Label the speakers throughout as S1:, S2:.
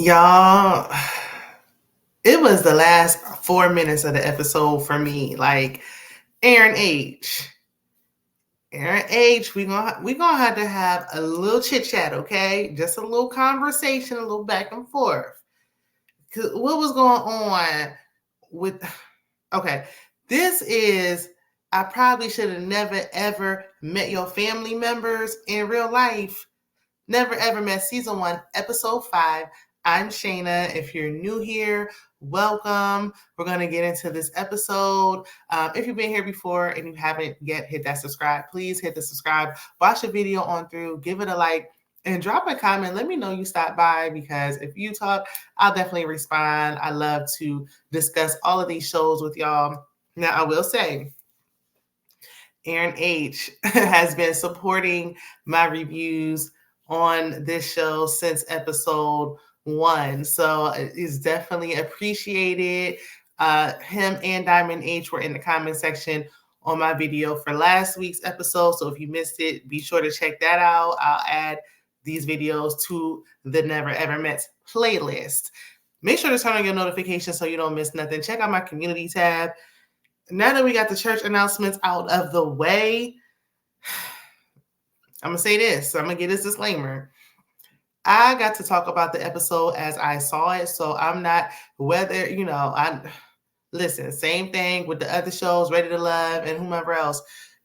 S1: Y'all, it was the last 4 minutes of the episode for me. Like Aaron H. Aaron H, we gonna have to have a little chit chat, okay? Just a little conversation, a little back and forth. Cause what was going on with? Okay, this is. I probably should have never ever met your family members in real life. Never Ever Met Season 1, Episode 5. I'm Shana. If you're new here, welcome. We're going to get into this episode. If you've been here before and you haven't yet hit that subscribe, please hit the subscribe. Watch the video on through, give it a like, and drop a comment. Let me know you stopped by because if you talk, I'll definitely respond. I love to discuss all of these shows with y'all. Now, I will say, Aaron H has been supporting my reviews on this show since episode 1. So it's definitely appreciated. Him and Dymond H were in the comment section on my video for last week's episode. So if you missed it, be sure to check that out. I'll add these videos to the Never Ever Met playlist. Make sure to turn on your notifications so you don't miss nothing. Check out my community tab. Now that we got the church announcements out of the way, I'm going to say this. I'm going to get this disclaimer. I got to talk about the episode as I saw it. So I'm not listen, same thing with the other shows, Ready to Love and whomever else.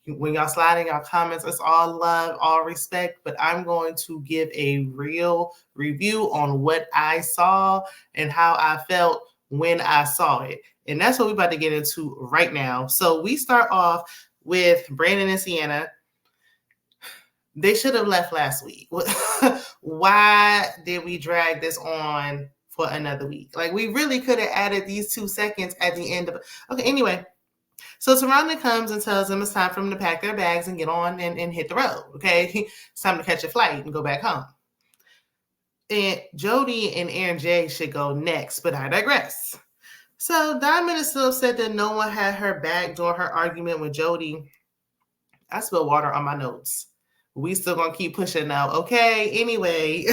S1: When y'all slide in y'all comments, it's all love, all respect. But I'm going to give a real review on what I saw and how I felt when I saw it. And that's what we're about to get into right now. So we start off with Brandon and Sienna. They should have left last week. Why did we drag this on for another week? Like, we really could have added these 2 seconds at the end of it. Okay, anyway. So Taronda comes and tells them it's time for them to pack their bags and get on and hit the road, okay? It's time to catch a flight and go back home. And Jody and Aaron J should go next, but I digress. So Dymond is still upset that no one had her back during her argument with Jody. I spilled water on my notes. We still gonna keep pushing now, okay? Anyway,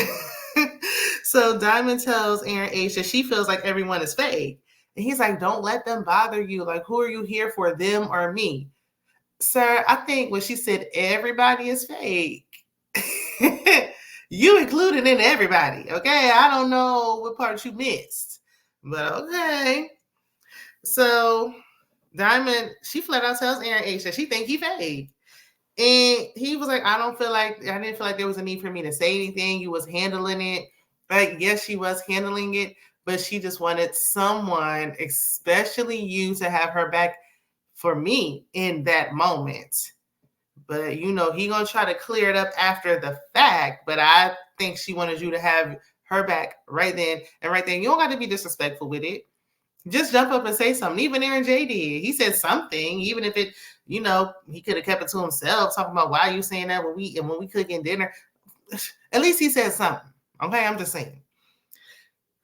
S1: so Dymond tells Aaron H that she feels like everyone is fake. And he's like, don't let them bother you. Like, who are you here for, them or me? Sir, I think when she said everybody is fake, you included in everybody, okay? I don't know what part you missed, but okay. So Dymond, she flat out tells Aaron H that she think he fake. And he was like, I didn't feel like there was a need for me to say anything. You was handling it. Like, yes, she was handling it, but she just wanted someone, especially you, to have her back for me in that moment. But, he going to try to clear it up after the fact. But I think she wanted you to have her back right then and right then. You don't got to be disrespectful with it. Just jump up and say something. Even Aaron J did. He said something, even if it, he could have kept it to himself, talking about why are you saying that when we cooking dinner. At least he said something. Okay, I'm just saying.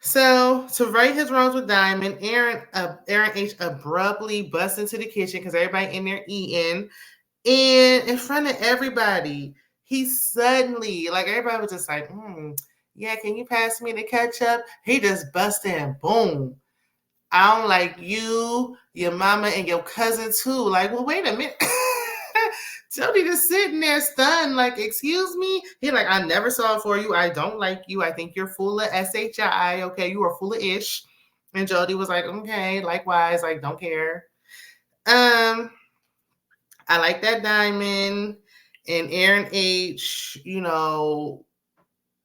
S1: So to right his wrongs with Dymond, Aaron H abruptly busts into the kitchen because everybody in there eating, and in front of everybody, he suddenly, like, everybody was just like, yeah, can you pass me the ketchup? He just busts in, boom. I don't like you, your mama, and your cousin too. Like, well, wait a minute. Jody just sitting there stunned, like, excuse me? He like, I never saw it for you. I don't like you. I think you're full of SHI. Okay, you are full of ish. And Jody was like, okay, likewise, like, don't care. I like that Dymond and Aaron H,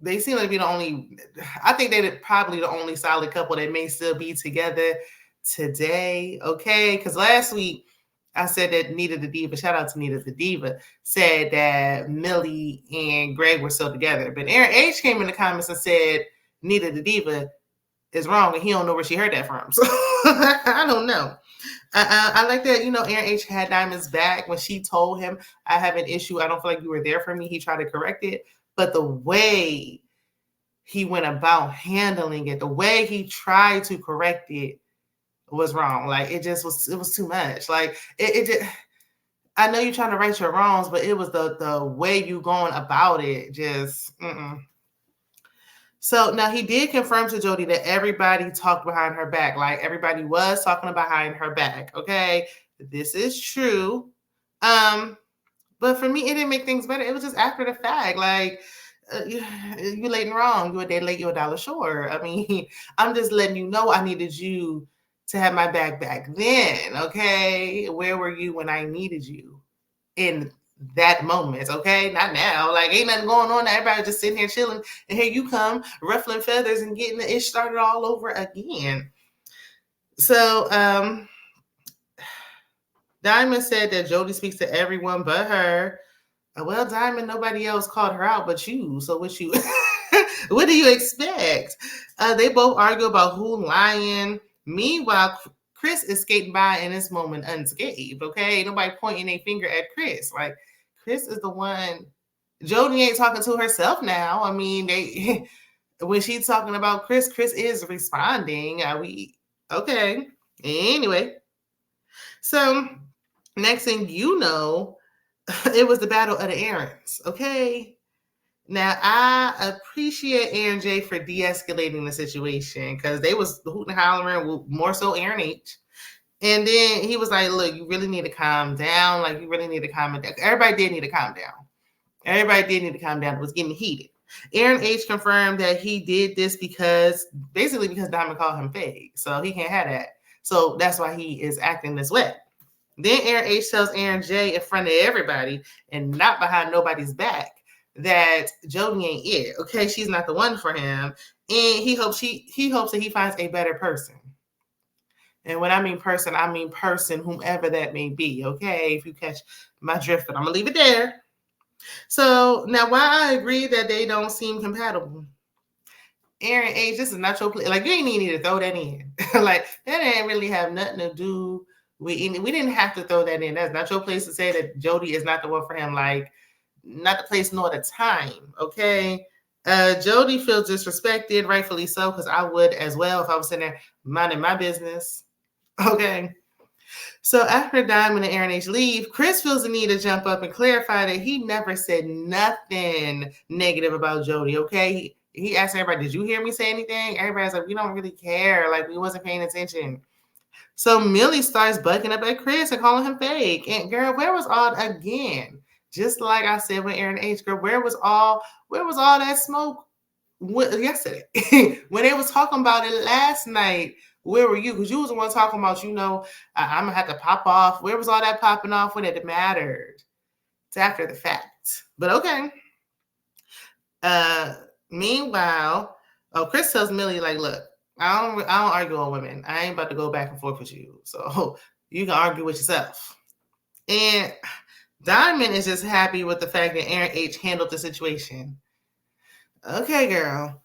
S1: they seem like be the only, I think they're probably the only solid couple that may still be together today, okay? Because last week, I said that Nita the Diva, shout out to Nita the Diva, said that Millie and Greg were still together. But Aaron H came in the comments and said Nita the Diva is wrong and he don't know where she heard that from. So I don't know. I like that, Aaron H had Dymond's back when she told him, I have an issue. I don't feel like you were there for me. He tried to correct it. But the way he went about handling it, the way he tried to correct it was wrong. Like, it was too much. Like, it just, I know you're trying to right your wrongs, but it was the way you going about it. Just, So now he did confirm to Jody that everybody talked behind her back. Like everybody was talking behind her back. Okay. This is true. But for me, it didn't make things better. It was just after the fact. Like, you late and wrong. You a day late, you $1 short. I mean, I'm just letting you know I needed you to have my back then. Okay. Where were you when I needed you in that moment? Okay. Not now. Like, ain't nothing going on. Everybody just sitting here chilling. And here you come, ruffling feathers and getting the ish started all over again. So, Dymond said that Jody speaks to everyone but her. Well, Dymond, nobody else called her out but you. So what you what do you expect? They both argue about who lying. Meanwhile, Chris is skating by in this moment unscathed. Okay, nobody pointing a finger at Chris. Like, Chris is the one. Jody ain't talking to herself now. I mean, they when she's talking about Chris, Chris is responding. Okay? Anyway, so next thing you know, it was the battle of the errands. Okay. Now I appreciate Aaron J for de-escalating the situation because they was hooting and hollering, more so Aaron H. And then he was like, look, you really need to calm down. Like, you really need to calm down. Everybody did need to calm down. Everybody did need to calm down. It was getting heated. Aaron H confirmed that he did this because Dymond called him fake. So he can't have that. So that's why he is acting this way. Then Aaron H tells Aaron J in front of everybody and not behind nobody's back that Jody ain't it. Okay, she's not the one for him, and he hopes that he finds a better person. And when I mean person, whomever that may be. Okay, if you catch my drift, but I'm gonna leave it there. So now, why I agree that they don't seem compatible. Aaron H, this is not your place. Like, you ain't even need to throw that in. Like, that ain't really have nothing to do. We didn't have to throw that in. That's not your place to say that Jody is not the one for him. Like, not the place nor the time. Okay. Jody feels disrespected, rightfully so, because I would as well if I was sitting there minding my business. Okay. So after Dymond and Aaron H leave, Chris feels the need to jump up and clarify that he never said nothing negative about Jody. Okay. He asked everybody, did you hear me say anything? Everybody's like, we don't really care. Like, we wasn't paying attention. So Millie starts bucking up at Chris and calling him fake. And girl, where was all again? Just like I said with Aaron H, girl, where was all that smoke yesterday? When they was talking about it last night, where were you? Because you was the one talking about, I'm gonna have to pop off. Where was all that popping off when it mattered? It's after the fact. But okay. Meanwhile, Chris tells Millie, like, look, I don't argue on women. I ain't about to go back and forth with you. So you can argue with yourself. And Dymond is just happy with the fact that Aaron H handled the situation. Okay, girl.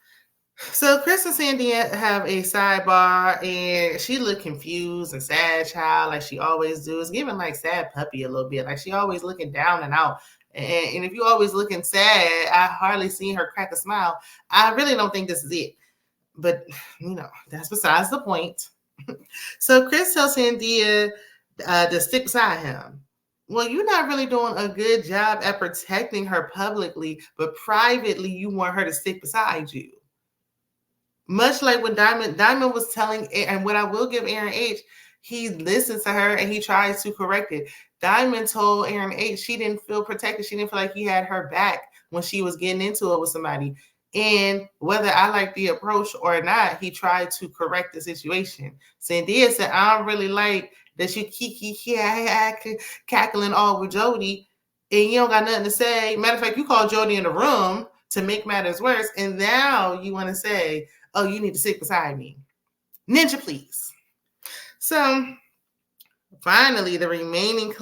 S1: So Chris and Sandia have a sidebar, and she looked confused and sad, child, like she always do. It's giving like sad puppy a little bit. Like she always looking down and out. And if you always looking sad, I hardly seen her crack a smile. I really don't think this is it. But, that's besides the point. So Chris tells Sandia to stick beside him. Well, you're not really doing a good job at protecting her publicly, but privately you want her to stick beside you. Much like when Dymond was telling, and what I will give Aaron H, he listens to her and he tries to correct it. Dymond told Aaron H she didn't feel protected. She didn't feel like he had her back when she was getting into it with somebody. And whether I like the approach or not, he tried to correct the situation. Sandia said, I don't really like that you keep cackling all with Jody and you don't got nothing to say. Matter of fact, you called Jody in the room to make matters worse. And now you want to say, oh, you need to sit beside me. Ninja, please. So finally, the remaining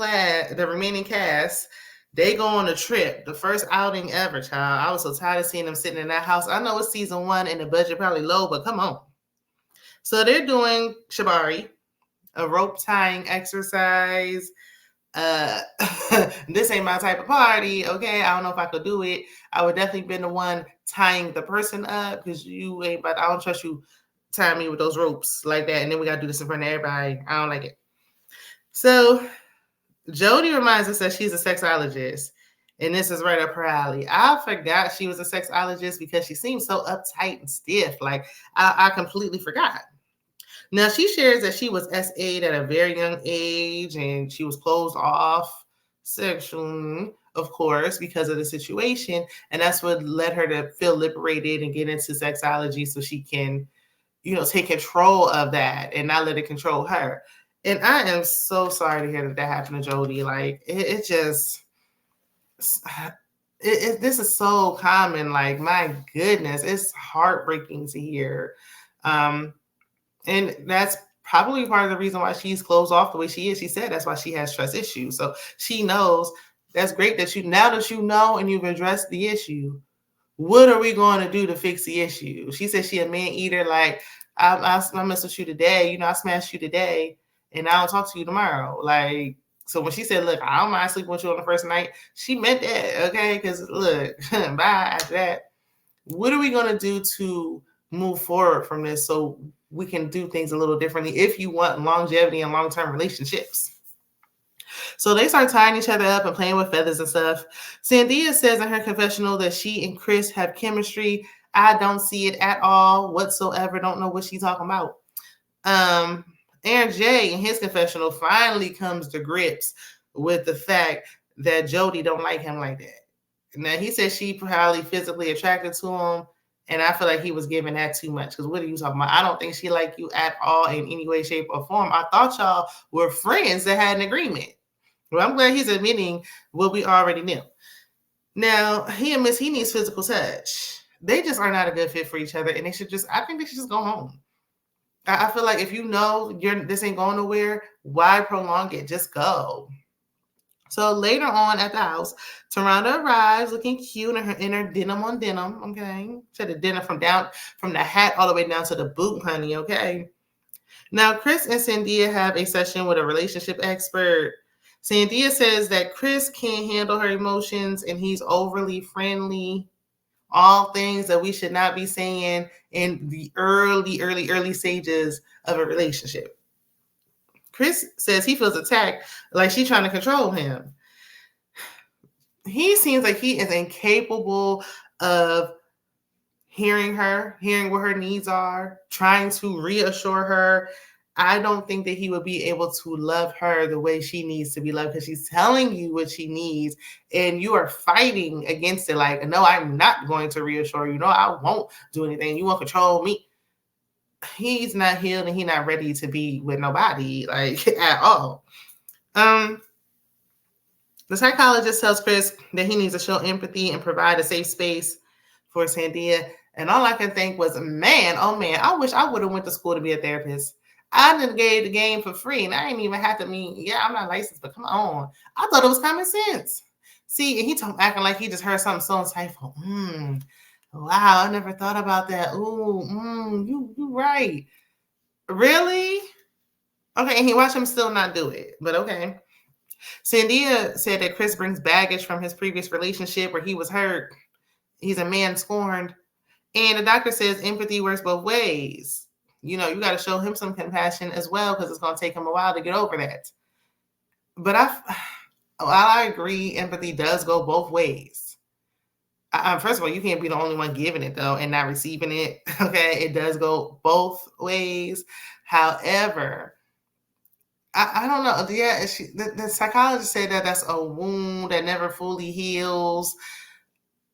S1: cast, they go on a trip, the first outing ever, child. I was so tired of seeing them sitting in that house. I know it's season 1 and the budget probably low, but come on. So they're doing shibari, a rope tying exercise. This ain't my type of party, okay? I don't know if I could do it. I would definitely been the one tying the person up because I don't trust you tying me with those ropes like that. And then we got to do this in front of everybody. I don't like it. So Jody reminds us that she's a sexologist. And this is right up her alley. I forgot she was a sexologist because she seems so uptight and stiff. Like, I completely forgot. Now, she shares that she was SA'd at a very young age and she was closed off sexually, of course, because of the situation. And that's what led her to feel liberated and get into sexology so she can, take control of that and not let it control her. And I am so sorry to hear that happened to Jody. Like, it just, this is so common. Like, my goodness, it's heartbreaking to hear. And that's probably part of the reason why she's closed off the way she is. She said that's why she has trust issues. So she knows. That's great that now that you know and you've addressed the issue, what are we going to do to fix the issue? She said she a man eater. Like, I mess with you today. I smashed you today and I don't talk to you tomorrow. Like, so when she said, look, I don't mind sleeping with you on the first night, she meant that, okay? Because look, bye after that. What are we going to do to move forward from this so we can do things a little differently if you want longevity and long-term relationships? So they start tying each other up and playing with feathers and stuff. Sandia says in her confessional that she and Chris have chemistry. I don't see it at all whatsoever. Don't know what she's talking about. Aaron J in his confessional finally comes to grips with the fact that Jody don't like him like that. Now, he said she probably physically attracted to him, and I feel like he was giving that too much. Because what are you talking about? I don't think she liked you at all in any way, shape, or form. I thought y'all were friends that had an agreement. Well, I'm glad he's admitting what we already knew. Now, he admits he needs physical touch. They just are not a good fit for each other, and I think they should just go home. I feel like if you know this ain't going nowhere, why prolong it? Just go. So later on at the house, Taronda arrives looking cute in her denim on denim. Okay, she had the denim from the hat all the way down to the boot, honey. Okay. Now Chris and Sandia have a session with a relationship expert. Sandia says that Chris can't handle her emotions and he's overly friendly. All things that we should not be saying in the early stages of a relationship. Chris says he feels attacked, like she's trying to control him. He seems like he is incapable of hearing what her needs are, trying to reassure her. I don't think that he would be able to love her the way she needs to be loved because she's telling you what she needs and you are fighting against it. Like, no, I'm not going to reassure you. No, I won't do anything. You won't control me. He's not healed and he's not ready to be with nobody, like, at all. The psychologist tells Chris that he needs to show empathy and provide a safe space for Sandia. And all I can think was, man, oh man, I wish I would have went to school to be a therapist. I didn't gave the game for free, and I didn't even have to I'm not licensed, but come on. I thought it was common sense. See, and he acting like he just heard something so insightful. Wow, I never thought about that. Ooh, you right. Really? Okay, and he watched him still not do it, but okay. Sandia said that Chris brings baggage from his previous relationship where he was hurt. He's a man scorned. And the doctor says empathy works both ways. You got to show him some compassion as well because it's going to take him a while to get over that. But while I agree, empathy does go both ways. First of all, you can't be the only one giving it, though, and not receiving it. Okay, it does go both ways. However, I don't know. Yeah, the psychologist said that that's a wound that never fully heals.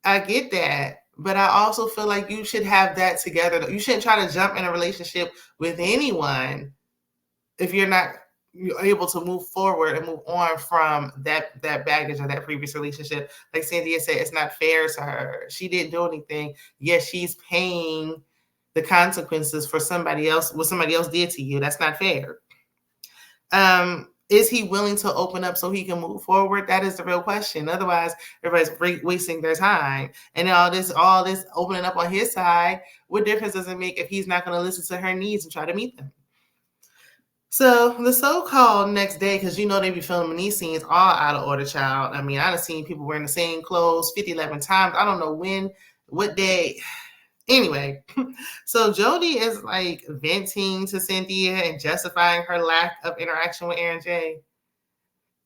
S1: I get that. But I also feel like you should have that together. You shouldn't try to jump in a relationship with anyone if you're not able to move forward and move on from that baggage or that previous relationship. Like Sandia said, it's not fair to her. She didn't do anything. Yes, she's paying the consequences for what somebody else did to you. That's not fair. Is he willing to open up so he can move forward? That is the real question. Otherwise, everybody's wasting their time. And all this opening up on his side, what difference does it make if he's not going to listen to her needs and try to meet them? So the so-called next day, because they be filming these scenes all out of order, child. I mean, I've seen people wearing the same clothes 50, 11 times. I don't know what day. Anyway, so Jody is like venting to Sandia and justifying her lack of interaction with Aaron J.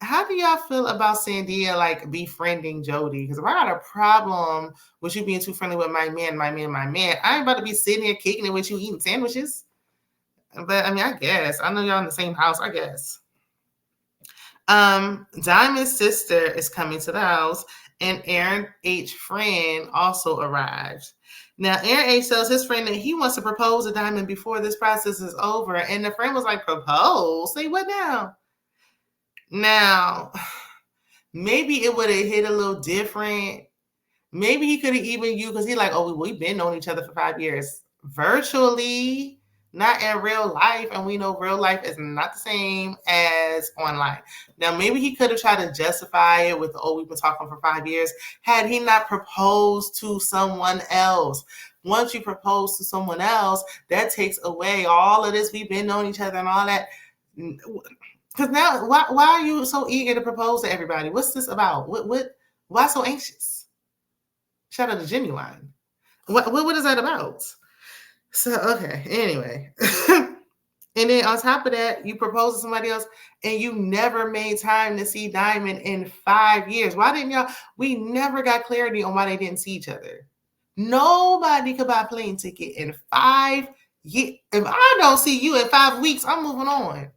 S1: how do y'all feel about Sandia like befriending Jody? Because if I got a problem with you being too friendly with my man, I ain't about to be sitting here kicking it with you eating sandwiches. But I mean, I guess. I know y'all in the same house, I guess. Dymond's sister is coming to the house, and Aaron H. friend also arrives. Now, Aaron H. tells his friend that he wants to propose to Dymond before this process is over. And the friend was like, propose? Say what now? Now, maybe it would have hit a little different. Maybe he could have even you, because he's like, oh, we've been knowing each other for 5 years. Virtually, not in real life. And we know real life is not the same as online. Now, maybe he could have tried to justify it with, oh, we've been talking for 5 years. Had he not proposed to someone else. Once you propose to someone else, that takes away all of this. We've been knowing each other and all that. Because now, why are you so eager to propose to everybody? What's this about? Why so anxious? Shout out to Genuine. What is that about? So, okay, anyway. And then on top of that, you propose to somebody else and you never made time to see Dymond in 5 years. Why didn't y'all? We never got clarity on why they didn't see each other. Nobody could buy a plane ticket in 5 years. If I don't see you in 5 weeks, I'm moving on.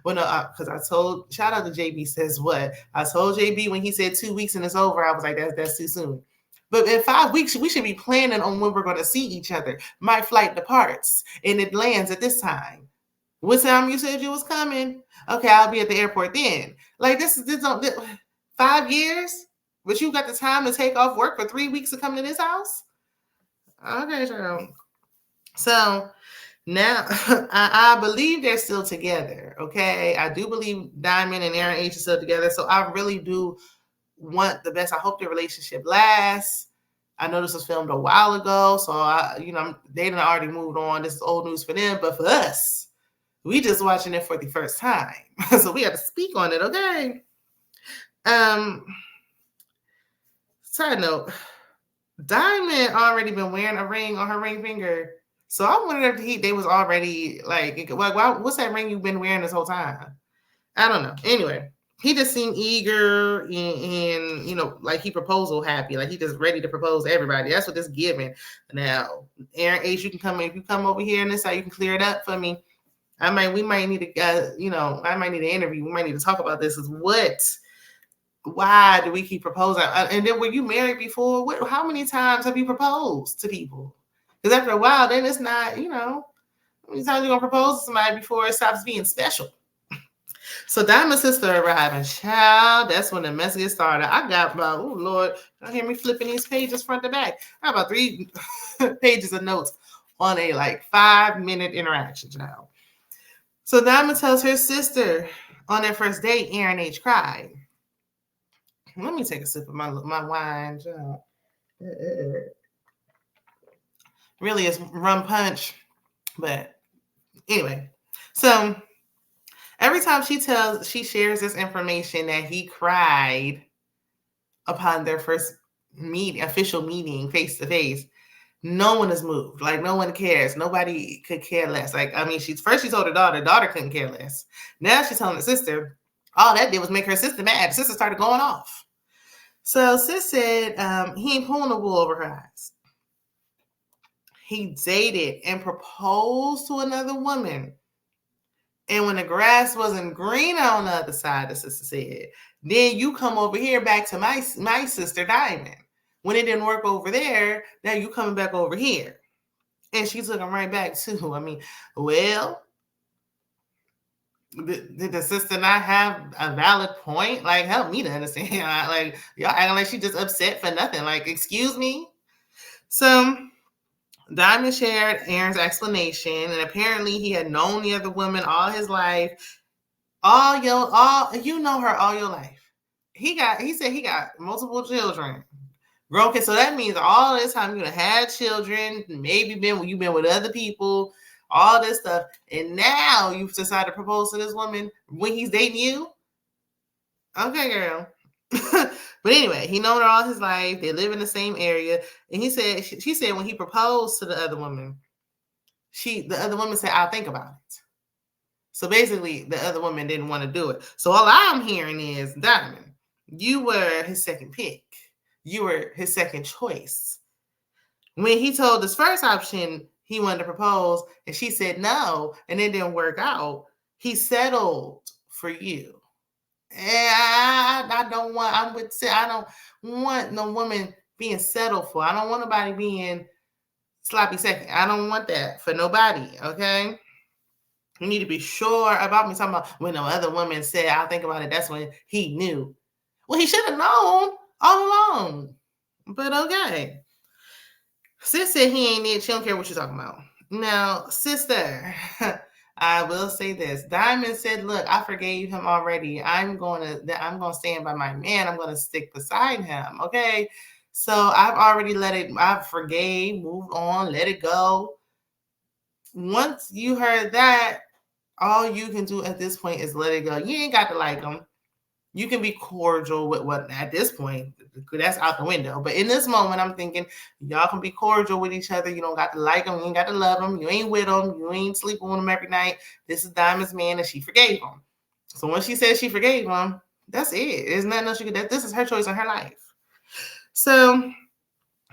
S1: Well, no, because shout out to JB says what? I told JB when he said 2 weeks and it's over, I was like, that's too soon. But in 5 weeks, we should be planning on when we're going to see each other. My flight departs and it lands at this time. What time you said you was coming? Okay, I'll be at the airport then. Like this 5 years, but you got the time to take off work for 3 weeks to come to this house? Okay, Cheryl. So now I believe they're still together. Okay, I do believe Dymond and Aaron H are still together. So I really do want the best. I hope their relationship lasts. I know this was filmed a while ago, so they done already moved on. This is old news for them, but for us, we just watching it for the first time. So we have to speak on it, okay? Side note, Dymond already been wearing a ring on her ring finger. So I wondered if they was already like, what's that ring you've been wearing this whole time? I don't know. Anyway, he just seemed eager and like he proposal happy, like he just ready to propose to everybody. That's what this giving. Now, Aaron H, you can come in. If you come over here and this side, you can clear it up for me. We might need to, I might need an interview. We might need to talk about this. Why do we keep proposing? And then were you married before? How many times have you proposed to people? Because after a while, then it's not, how many times you going to propose to somebody before it stops being special? So Dymond's sister arriving. Child, that's when the mess gets started. I got about, oh Lord, don't hear me flipping these pages front to back. I got about 3 pages of notes on a 5-minute interaction now. So Dymond tells her sister on their first date, Aaron H cried. Let me take a sip of my wine. Really, it's rum punch. But anyway, so every time she shares this information that he cried upon their first official meeting, face to face, no one is moved. No one cares. Nobody could care less. She told her daughter couldn't care less. Now she's telling the sister, all that did was make her sister mad. The sister started going off. So sis said he ain't pulling the wool over her eyes. He dated and proposed to another woman. And when the grass wasn't green on the other side, the sister said, then you come over here back to my sister Dymond. When it didn't work over there, now you coming back over here. And she took him right back too. Well, did the sister not have a valid point? Help me to understand. Y'all acting like she just upset for nothing. Excuse me? So Dymond shared Aaron's explanation, and apparently he had known the other woman all his life. You know her all your life. He said he got multiple children. Grown kids. So that means all this time you're gonna have children, maybe you've been with other people, all this stuff, and now you've decided to propose to this woman when he's dating you. Okay, girl. But anyway, he known her all his life. They live in the same area, and she said when he proposed to the other woman, the other woman said, "I'll think about it." So basically, the other woman didn't want to do it. So all I'm hearing is, Dymond, you were his second pick. You were his second choice. When he told this first option he wanted to propose and she said no and it didn't work out, he settled for you. And I don't want, I don't want no woman being settled for. I don't want nobody being sloppy second. I don't want that for nobody, okay? You need to be sure about me. Talking about when the other woman said, I'll think about it, that's when he knew. Well, he should have known all along. But okay. Sis said he ain't it. She don't care what you're talking about. Now, sister, I will say this. Dymond said, look, I forgave him already. I'm gonna stand by my man. I'm gonna stick beside him. Okay. So I've already I forgave, moved on, let it go. Once you heard that, all you can do at this point is let it go. You ain't got to like him. You can be cordial with what at this point, that's out the window. But in this moment, I'm thinking y'all can be cordial with each other. You don't got to like him. You ain't got to love him. You ain't with him. You ain't sleeping with him every night. This is Dymond's man and she forgave him. So when she said she forgave him, that's it. There's nothing else you could do. This is her choice in her life. So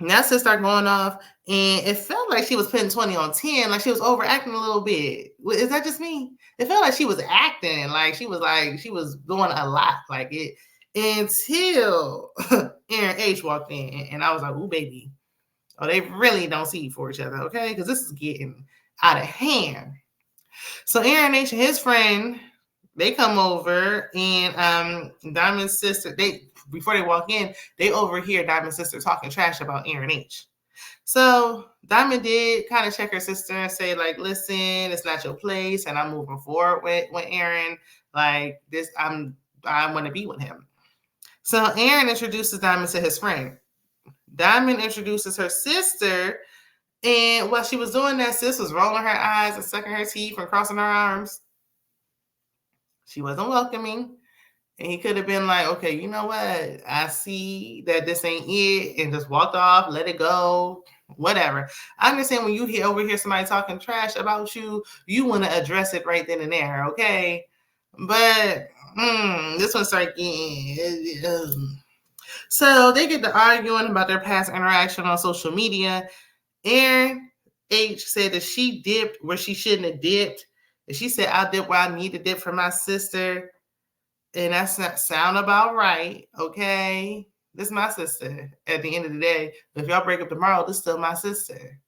S1: now sis started going off and it felt like she was putting 20 on 10, like she was overacting a little bit. Is that just me? It felt like she was acting, like she was doing a lot, like it, until Aaron H walked in and I was like, ooh, baby. Oh, they really don't see for each other, okay? Because this is getting out of hand. So Aaron H and his friend, they come over and Dymond's sister, before they walk in, they overhear Dymond's sister talking trash about Aaron H. So Dymond did kind of check her sister and say, like, listen, it's not your place, and I'm moving forward with Aaron. Like this, I want to be with him. So Aaron introduces Dymond to his friend. Dymond introduces her sister, and while she was doing that, sis was rolling her eyes and sucking her teeth and crossing her arms. She wasn't welcoming. And he could have been like, okay, you know what? I see that this ain't it, and just walked off, let it go, whatever. I understand when you overhear somebody talking trash about you, you want to address it right then and there, okay? But this one started getting... So they get to arguing about their past interaction on social media. Aaron H said that she dipped where she shouldn't have dipped. And she said, I'll dip where I need to dip for my sister. And that's not sound about right, okay? This is my sister at the end of the day. If y'all break up tomorrow, this is still my sister.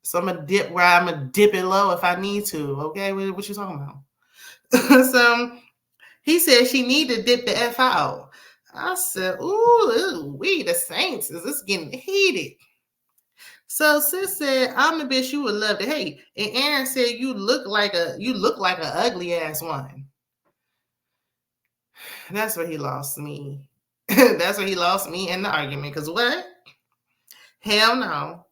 S1: So I'm going to dip where I'm going to dip it low if I need to, okay? What you talking about? So he said she need to dip the F out. I said, ooh, we the Saints. Is this getting heated? So sis said, I'm the bitch you would love to hate. And Aaron said, you look like an ugly ass one. That's where he lost me. That's where he lost me in the argument. Because what? Hell no.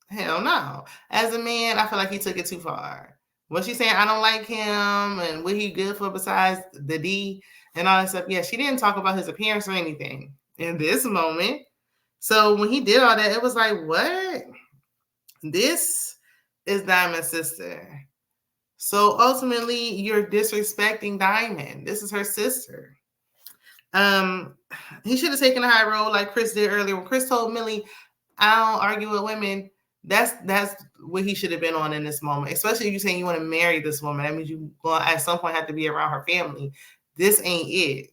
S1: Hell no. As a man, I feel like he took it too far. Was she saying I don't like him and what he good for besides the D and all that stuff? Yeah, she didn't talk about his appearance or anything in this moment. So when he did all that, it was like, what? This is Dymond's sister. So ultimately, you're disrespecting Dymond. This is her sister. He should have taken a high road like Chris did earlier. When Chris told Millie, I don't argue with women, that's what he should have been on in this moment. Especially if you're saying you want to marry this woman. That means you going at some point have to be around her family. This ain't it.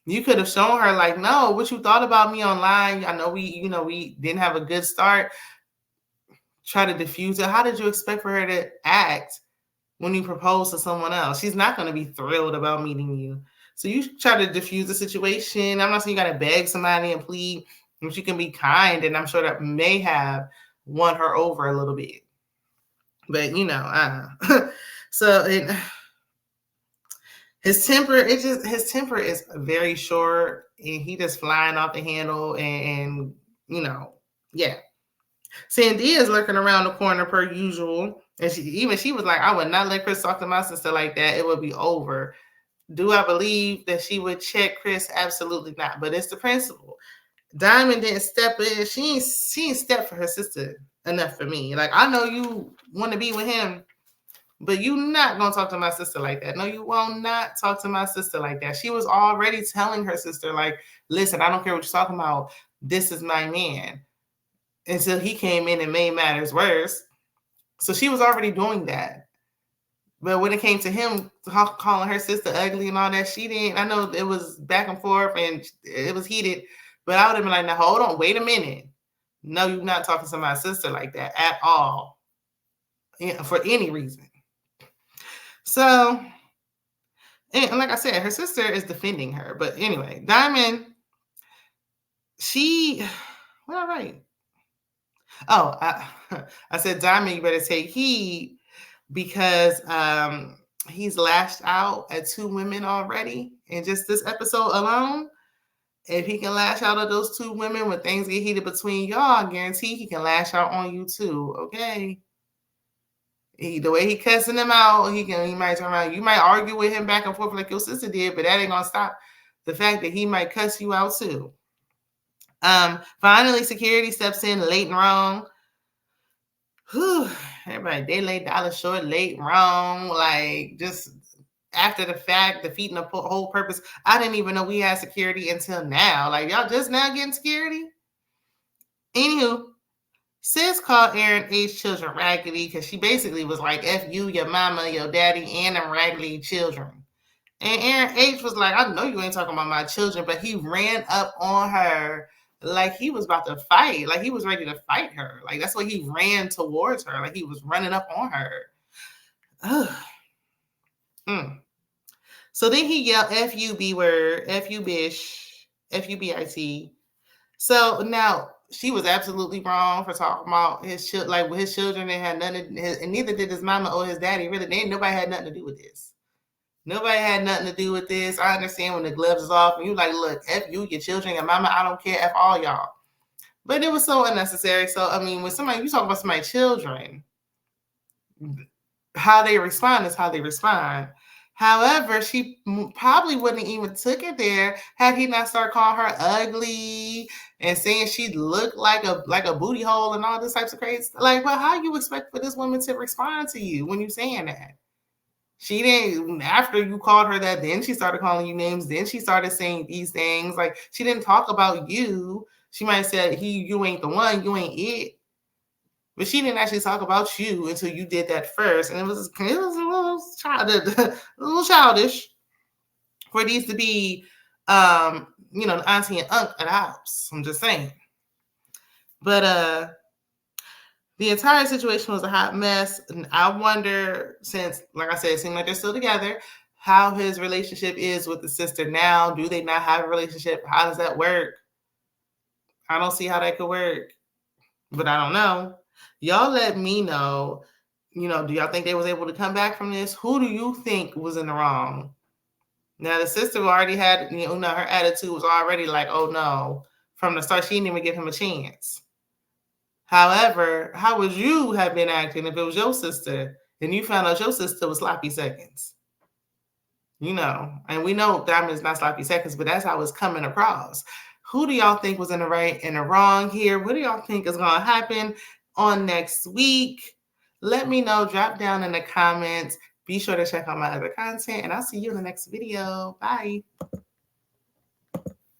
S1: You could have shown her, like, no, what you thought about me online. I know we didn't have a good start. Try to diffuse it. How did you expect for her to act when you propose to someone else? She's not going to be thrilled about meeting you. So you try to diffuse the situation. I'm not saying you got to beg somebody and plead, but you can be kind. And I'm sure that may have won her over a little bit. But, so his temper is very short and he just flying off the handle and yeah. Sandia is lurking around the corner per usual. And she was like, I would not let Chris talk to my sister like that. It would be over. Do I believe that she would check Chris? Absolutely not. But it's the principle. Dymond didn't step in. She ain't step for her sister enough for me. Like, I know you want to be with him, But you not gonna talk to my sister like that. No, you will not talk to my sister like that. She was already telling her sister, like, listen, I don't care what you're talking about. This is my man. Until he came in and made matters worse. So she was already doing that. But when it came to him calling her sister ugly and all that, she didn't. I know it was back and forth and it was heated, but I would have been like, now hold on, wait a minute. No, you're not talking to my sister like that at all, for any reason. So, and like I said, her sister is defending her. But anyway, Dymond, what I write? Oh, I said, Dymond, you better take heed because he's lashed out at 2 women already in just this episode alone. If he can lash out at those 2 women when things get heated between y'all, I guarantee he can lash out on you too. Okay. The way he cussing them out, he might turn around. You might argue with him back and forth like your sister did, but that ain't gonna stop the fact that he might cuss you out too. Finally, security steps in late and wrong. Whew, everybody, they late, dollar short, late, wrong, like just after the fact, defeating the whole purpose. I didn't even know we had security until now. Like, y'all just now getting security? Anywho, sis called Aaron H. children raggedy because she basically was like, F you, your mama, your daddy, and them raggedy children. And Aaron H. was like, I know you ain't talking about my children, but he ran up on her like he was about to fight. Like he was ready to fight her. Like that's why he ran towards her. Like he was running up on her. So then he yelled, F you, B word, F you, bish, F you, B-I-T. So now she was absolutely wrong for talking about his like with his children. They had nothing, and neither did his mama or his daddy. Really, nobody had nothing to do with this. Nobody had nothing to do with this. I understand when the gloves is off and you like, look, F you, your children, your mama, I don't care, F all y'all. But it was so unnecessary. So, I mean, when you talk about somebody's children, how they respond is how they respond. However, she probably wouldn't even took it there had he not started calling her ugly and saying she looked like a booty hole and all this types of crazy stuff. Like, well, how you expect for this woman to respond to you when you're saying that? She didn't, after you called her that, then she started calling you names. Then she started saying these things. Like, she didn't talk about you. She might have said, you ain't the one, you ain't it. But she didn't actually talk about you until you did that first. And it was a little childish for these to be, the auntie and uncle at the house. I'm just saying. But the entire situation was a hot mess. And I wonder, since, like I said, it seemed like they're still together, how his relationship is with the sister now. Do they not have a relationship? How does that work? I don't see how that could work. But I don't know. Y'all let me know, do y'all think they was able to come back from this? Who do you think was in the wrong? Now, the sister already had, her attitude was already like, oh no. From the start, she didn't even give him a chance. However, how would you have been acting if it was your sister and you found out your sister was sloppy seconds? And we know Dymond's not sloppy seconds, but that's how it's coming across. Who do y'all think was in the right and the wrong here? What do y'all think is going to happen on next week? Let me know. Drop down in the comments. Be sure to check out my other content, and I'll see you in the next video. Bye.